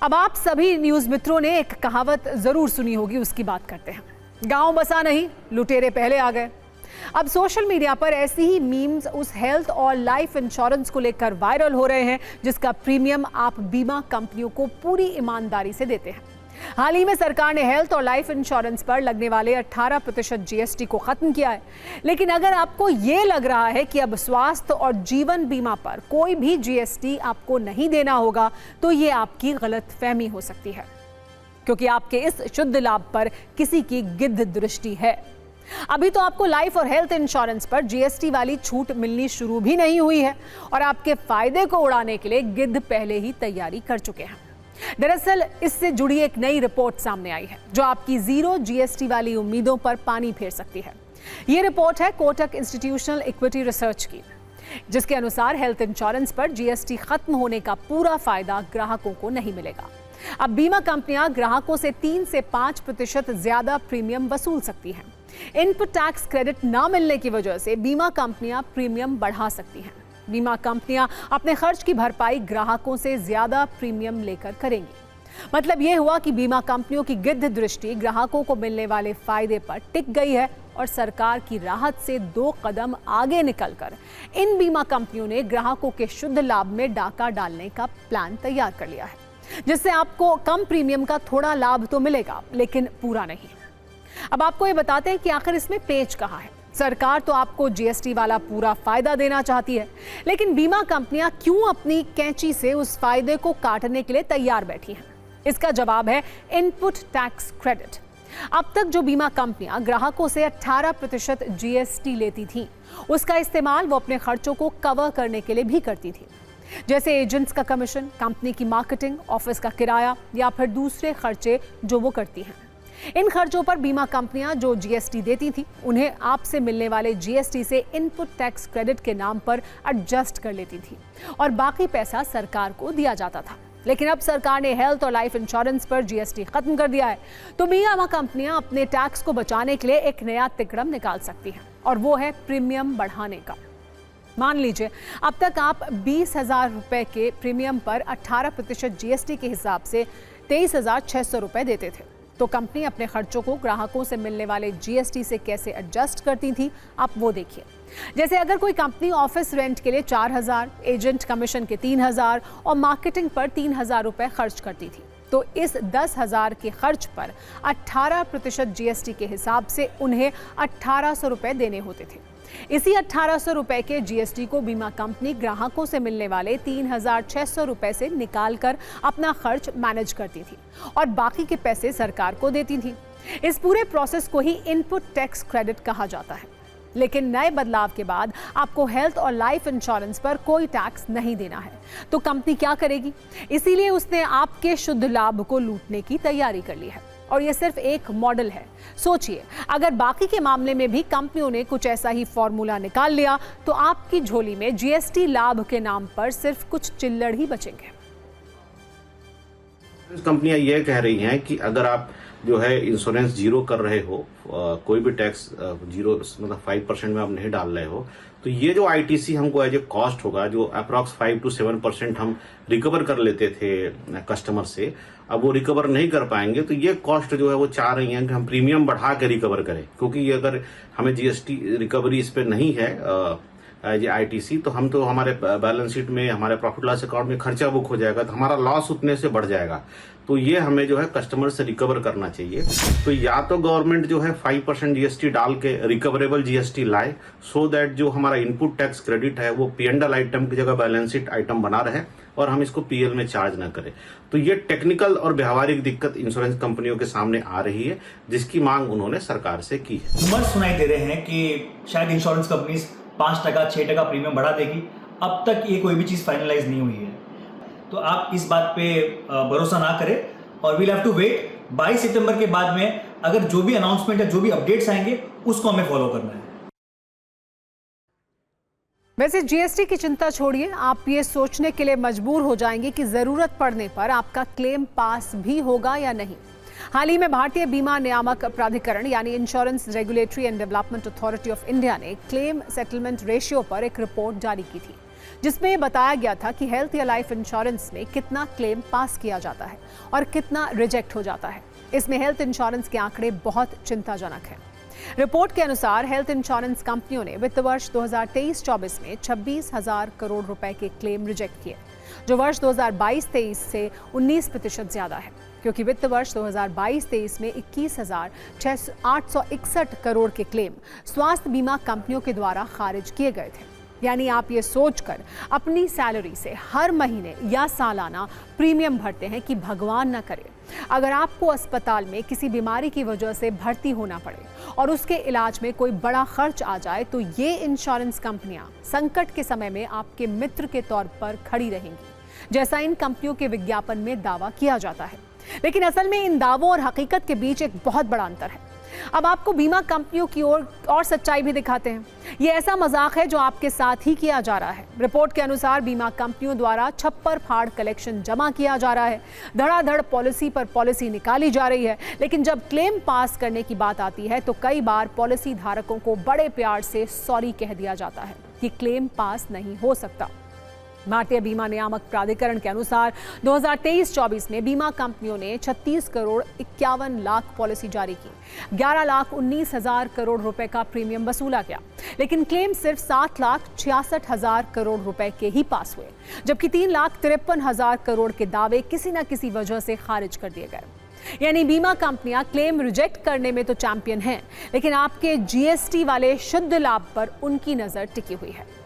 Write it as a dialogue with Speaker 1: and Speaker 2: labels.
Speaker 1: अब आप सभी न्यूज मित्रों ने एक कहावत जरूर सुनी होगी, उसकी बात करते हैं। गांव बसा नहीं, लुटेरे पहले आ गए। अब सोशल मीडिया पर ऐसी ही मीम्स उस हेल्थ और लाइफ इंश्योरेंस को लेकर वायरल हो रहे हैं जिसका प्रीमियम आप बीमा कंपनियों को पूरी ईमानदारी से देते हैं। हाल ही में सरकार ने हेल्थ और लाइफ इंश्योरेंस पर लगने वाले 18% जीएसटी को खत्म किया है। लेकिन अगर आपको ये लग रहा है कि अब स्वास्थ्य और जीवन बीमा पर कोई भी जीएसटी आपको नहीं देना होगा, तो ये आपकी गलतफहमी हो सकती है, क्योंकि आपके इस शुद्ध लाभ पर किसी की गिद्ध दृष्टि है। अभी तो आपको लाइफ और हेल्थ इंश्योरेंस पर जीएसटी वाली छूट मिलनी शुरू भी नहीं हुई है और आपके फायदे को उड़ाने के लिए गिद्ध पहले ही तैयारी कर चुके हैं। दरअसल इससे जुड़ी एक नई रिपोर्ट सामने आई है जो आपकी जीरो जीएसटी वाली उम्मीदों पर पानी फेर सकती है। ये रिपोर्ट है कोटक इंस्टीट्यूशनल इक्विटी रिसर्च की, जिसके अनुसार हेल्थ इंश्योरेंस पर जीएसटी खत्म होने का पूरा फायदा ग्राहकों को नहीं मिलेगा। अब बीमा कंपनियां ग्राहकों से 3 से 5% ज्यादा प्रीमियम वसूल सकती हैं। इनपुट टैक्स क्रेडिट न मिलने की वजह से बीमा कंपनियां प्रीमियम बढ़ा सकती हैं। बीमा कंपनियां अपने खर्च की भरपाई ग्राहकों से ज्यादा प्रीमियम लेकर करेंगी। मतलब यह हुआ कि बीमा कंपनियों की गिद्ध दृष्टि ग्राहकों को मिलने वाले फायदे पर टिक गई है और सरकार की राहत से 2 कदम आगे निकलकर इन बीमा कंपनियों ने ग्राहकों के शुद्ध लाभ में डाका डालने का प्लान तैयार कर लिया है, जिससे आपको कम प्रीमियम का थोड़ा लाभ तो मिलेगा, लेकिन पूरा नहीं। अब आपको ये बताते हैं कि आखिर इसमें पेच कहाँ है। सरकार तो आपको जीएसटी वाला पूरा फायदा देना चाहती है, लेकिन बीमा कंपनियां क्यों अपनी कैंची से उस फायदे को काटने के लिए तैयार बैठी हैं? इसका जवाब है इनपुट टैक्स क्रेडिट। अब तक जो बीमा कंपनियां ग्राहकों से 18% जीएसटी लेती थीं, उसका इस्तेमाल वो अपने खर्चों को कवर करने के लिए भी करती थी, जैसे एजेंट्स का कमीशन, कंपनी की मार्केटिंग, ऑफिस का किराया या फिर दूसरे खर्चे जो वो करती हैं। इन खर्चों पर बीमा कंपनियां जो जीएसटी देती थी, उन्हें आपसे मिलने वाले जीएसटी से इनपुट टैक्स क्रेडिट के नाम पर एडजस्ट कर लेती थी और बाकी पैसा सरकार को दिया जाता था। लेकिन अब सरकार ने हेल्थ और लाइफ इंश्योरेंस पर जीएसटी खत्म कर दिया है, तो बीमा कंपनियां अपने टैक्स को बचाने के लिए एक नया तिकड़म निकाल सकती हैं, और वो है प्रीमियम बढ़ाने का। मान लीजिए अब तक आप 20,000 रुपए के प्रीमियम पर 18% जीएसटी के हिसाब से 23,600 रुपए देते थे, तो कंपनी अपने खर्चों को ग्राहकों से मिलने वाले जीएसटी से कैसे एडजस्ट करती थी, आप वो देखिए। जैसे अगर कोई कंपनी ऑफिस रेंट के लिए 4,000, एजेंट कमीशन के 3,000 और मार्केटिंग पर 3,000 रुपए खर्च करती थी, तो इस 10,000 के खर्च पर 18% जीएसटी के हिसाब से उन्हें 1,800 रुपए देने होते थे। इसी 1,800 रुपए के जीएसटी को बीमा कंपनी ग्राहकों से मिलने वाले 3,600 रुपए से निकालकर अपना खर्च मैनेज करती थी और बाकी के पैसे सरकार को देती थी। इस पूरे प्रोसेस को ही इनपुट टैक्स क्रेडिट कहा जाता है। लेकिन नए बदलाव के बाद आपको हेल्थ और लाइफ इंश्योरेंस पर कोई टैक्स नहीं देना है, तो कंपनी क्या करेगी? इसीलिए उसने आपके शुद्ध लाभ को लूटने की तैयारी कर ली है, और ये सिर्फ एक मॉडल है। सोचिए, अगर बाकी के मामले में भी कंपनियों ने कुछ ऐसा ही फॉर्मूला निकाल लिया, तो आपकी झोली में जीएसटी लाभ के नाम पर सिर्फ कुछ चिल्लड़ ही बचेंगे।
Speaker 2: कंपनियां ये कह रही हैं कि अगर आप जो है इंश्योरेंस जीरो कर रहे हो, कोई भी टैक्स जीरो मतलब 5% में आप नहीं डाल रहे हो, तो ये जो आईटीसी हमको एज ए कॉस्ट होगा, जो अप्रॉक्स 5 to 7% हम रिकवर कर लेते थे कस्टमर से, अब वो रिकवर नहीं कर पाएंगे। तो ये कॉस्ट जो है वो चाह रही हैं कि हम प्रीमियम बढ़ा के रिकवर करें, क्योंकि ये अगर हमें जीएसटी रिकवरी इस पर नहीं है एज आईटीसी, तो हम तो हमारे बैलेंस शीट में, हमारे प्रॉफिट लॉस अकाउंट में खर्चा बुक हो जाएगा, तो हमारा लॉस उतने से बढ़ जाएगा। तो ये हमें जो है कस्टमर से रिकवर करना चाहिए। तो या तो गवर्नमेंट जो है 5% जीएसटी डाल के रिकवरेबल जीएसटी लाए, सो दैट जो हमारा इनपुट टैक्स क्रेडिट है वो पीएनडल आइटम की जगह बैलेंस शीट आइटम बना रहे और हम इसको पीएल में चार्ज न करें। तो ये टेक्निकल और व्यवहारिक दिक्कत इंश्योरेंस कंपनियों के सामने आ रही है, जिसकी मांग उन्होंने सरकार से की है।
Speaker 3: रूमर सुनाई दे रहे हैं कि शायद इंश्योरेंस कंपनीज 5%, 6% प्रीमियम बढ़ा देगी। अब तक ये कोई भी चीज़ फाइनलाइज नहीं हुई है, तो आप इस बात पे भरोसा ना करें और वील हैव टू वेट। 22 सितंबर के बाद में अगर जो भी अनाउंसमेंट है, जो भी अपडेट्स आएंगे, उसको हमें फॉलो करना है।
Speaker 1: वैसे जीएसटी की चिंता छोड़िए, आप ये सोचने के लिए मजबूर हो जाएंगे कि जरूरत पड़ने पर आपका क्लेम पास भी होगा या नहीं। हाल ही में भारतीय बीमा नियामक प्राधिकरण यानी insurance regulatory and development authority of India ने क्लेम सेटलमेंट रेशियो पर एक रिपोर्ट जारी की थी, जिसमें बताया गया था कि हेल्थ या लाइफ इंश्योरेंस में कितना क्लेम पास किया जाता है और कितना रिजेक्ट हो जाता है। इसमें हेल्थ इंश्योरेंस के आंकड़े बहुत चिंताजनक हैं। रिपोर्ट के अनुसार हेल्थ इंश्योरेंस कंपनियों ने वित्त वर्ष 2023-24 में 26,000 करोड़ रुपए के क्लेम रिजेक्ट किए, जो वर्ष 2022-23 से 19% ज्यादा है, क्योंकि वित्त वर्ष 2022-23 में 21,861 करोड़ के क्लेम स्वास्थ्य बीमा कंपनियों के द्वारा खारिज किए गए थे। यानी आप ये सोचकर अपनी सैलरी से हर महीने या सालाना प्रीमियम भरते हैं कि भगवान न करे अगर आपको अस्पताल में किसी बीमारी की वजह से भर्ती होना पड़े और उसके इलाज में कोई बड़ा खर्च आ जाए, तो ये इंश्योरेंस कंपनियां संकट के समय में आपके मित्र के तौर पर खड़ी रहेंगी, जैसा इन कंपनियों के विज्ञापन में दावा किया जाता है। लेकिन असल में इन दावों और हकीकत के बीच एक बहुत बड़ा अंतर है। अब आपको बीमा कंपनियों की और सच्चाई भी दिखाते हैं। ये ऐसा मजाक है जो आपके साथ ही किया जा रहा है। रिपोर्ट के अनुसार बीमा कंपनियों द्वारा छप्पर फाड़ कलेक्शन जमा किया जा रहा है, धड़ाधड़ पॉलिसी पर पॉलिसी निकाली जा रही है, लेकिन जब क्लेम पास करने की बात आती है तो कई बार पॉलिसी धारकों को बड़े प्यार से सॉरी कह दिया जाता है कि क्लेम पास नहीं हो सकता। भारतीय बीमा नियामक प्राधिकरण के अनुसार 2023-24 में बीमा कंपनियों ने 36 करोड़ 51 लाख पॉलिसी जारी की, 11,19,000 करोड़ रुपए का प्रीमियम वसूला गया, लेकिन क्लेम सिर्फ 7,66,000 करोड़ रुपए के ही पास हुए, जबकि 3,53,000 करोड़ के दावे किसी न किसी वजह से खारिज कर दिए गए। यानी बीमा कंपनियां क्लेम रिजेक्ट करने में तो चैंपियन हैं, लेकिन आपके जीएसटी वाले शुद्ध लाभ पर उनकी नजर टिकी हुई है।